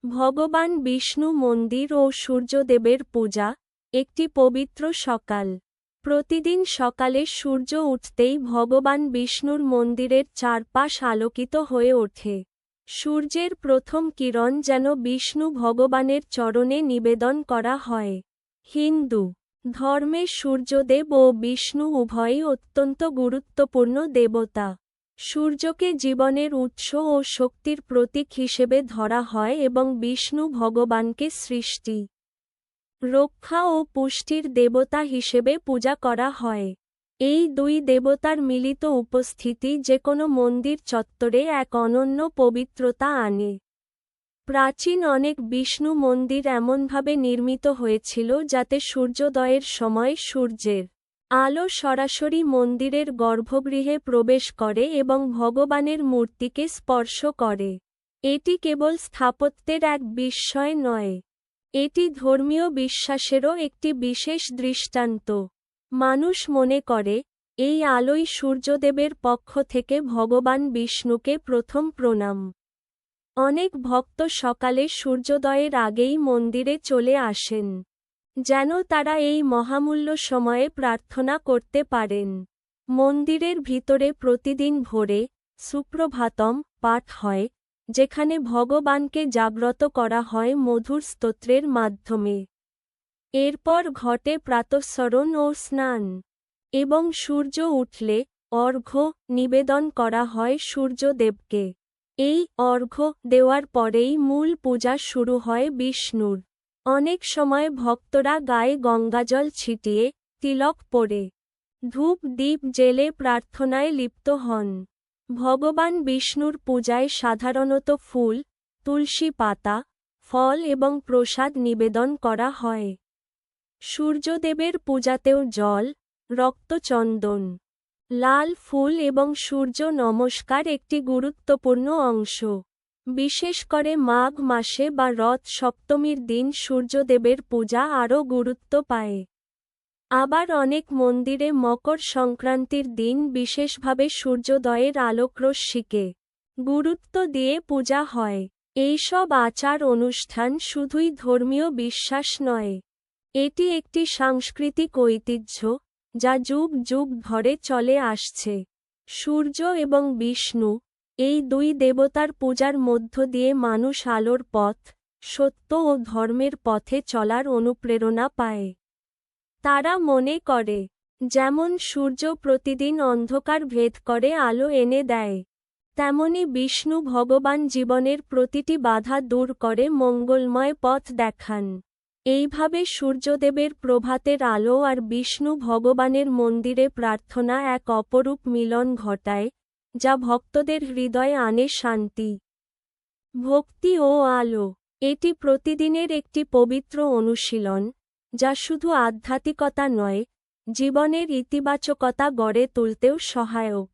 ভগবান বিষ্ণু মন্দির ও সূর্যদেবের পূজা। একটি পবিত্র সকাল। প্রতিদিন সকালে সূর্য উঠতেই ভগবান বিষ্ণুর মন্দিরের চারপাশ আলোকিত হয়ে ওঠে। সূর্যের প্রথম কিরণ যেন বিষ্ণু ভগবানের চরণে নিবেদন করা হয়। হিন্দু ধর্মে সূর্যদেব ও বিষ্ণু উভয়ই অত্যন্ত গুরুত্বপূর্ণ দেবতা। সূর্যকে জীবনের উৎস ও শক্তির প্রতীক হিসেবে ধরা হয় এবং বিষ্ণু ভগবানকে সৃষ্টি, রক্ষা ও পুষ্টির দেবতা হিসেবে পূজা করা হয়। এই দুই দেবতার মিলিত উপস্থিতি যেকোনো মন্দির চত্বরে এক অনন্য পবিত্রতা আনে। প্রাচীন অনেক বিষ্ণু মন্দির এমনভাবে নির্মিত হয়েছিল যাতে সূর্যোদয়ের সময় সূর্যের আলো সরাসরি মন্দিরের গর্ভগৃহে প্রবেশ করে এবং ভগবানের মূর্তিকে স্পর্শ করে। এটি কেবল স্থাপত্যের এক বিস্ময় নয়, এটি ধর্মীয় বিশ্বাসেরও একটি বিশেষ দৃষ্টান্ত। মানুষ মনে করে, এই আলোই সূর্যদেবের পক্ষ থেকে ভগবান বিষ্ণুকে প্রথম প্রণাম। অনেক ভক্ত সকালে সূর্যোদয়ের আগেই মন্দিরে চলে আসেন, যেন তারা এই মহামূল্য সময়ে প্রার্থনা করতে পারেন। মন্দিরের ভিতরে প্রতিদিন ভোরে সুপ্রভাতম পাঠ হয়, যেখানে ভগবানকে জাগ্রত করা হয় মধুর স্তোত্রের মাধ্যমে। এরপর ঘটে প্রাতঃস্মরণ ও স্নান, এবং সূর্য উঠলে অর্ঘ্য নিবেদন করা হয় সূর্যদেবকে। এই অর্ঘ্য দেওয়ার পরেই মূল পূজা শুরু হয় বিষ্ণুর। অনেক সময় ভক্তরা গায়ে গঙ্গাজল ছিটিয়ে, তিলক পরে, ধূপ দীপ জ্বেলে প্রার্থনায় লিপ্ত হন। ভগবান বিষ্ণুর পূজায় সাধারণত ফুল, তুলসী পাতা, ফল এবং প্রসাদ নিবেদন করা হয়। সূর্যদেবের পূজাতেও জল, রক্তচন্দন, লাল ফুল এবং সূর্য নমস্কার একটি গুরুত্বপূর্ণ অংশ। বিশেষ করে মাঘ মাসে বা রথ সপ্তমীর দিন সূর্যদেবের পূজা আরও গুরুত্ব পায়। আবার অনেক মন্দিরে মকর সংক্রান্তির দিন বিশেষভাবে সূর্যোদয়ের আলোকরশ্মিকে গুরুত্ব দিয়ে পূজা হয়। এইসব আচার অনুষ্ঠান শুধুই ধর্মীয় বিশ্বাস নয়, এটি একটি সাংস্কৃতিক ঐতিহ্য যা যুগ যুগ ধরে চলে আসছে। সূর্য এবং বিষ্ণু, এই দুই দেবতার পূজার মধ্য দিয়ে মানুষ আলোর পথ, সত্য ও ধর্মের পথে চলার অনুপ্রেরণা পায়। তারা মনে করে, যেমন সূর্য প্রতিদিন অন্ধকার ভেদ করে আলো এনে দেয়, তেমনি বিষ্ণু ভগবান জীবনের প্রতিটি বাধা দূর করে মঙ্গলময় পথ দেখান। এইভাবে সূর্যদেবের প্রভাতের আলো আর বিষ্ণু ভগবানের মন্দিরে প্রার্থনা এক অপরূপ মিলন ঘটায়, যা ভক্তদের হৃদয়ে আনে শান্তি, ভক্তি ও আলো। এটি প্রতিদিনের একটি পবিত্র অনুশীলন, যা শুধু আধ্যাত্মিকতা নয়, জীবনের ইতিবাচকতা গড়ে তুলতেও সহায়ক।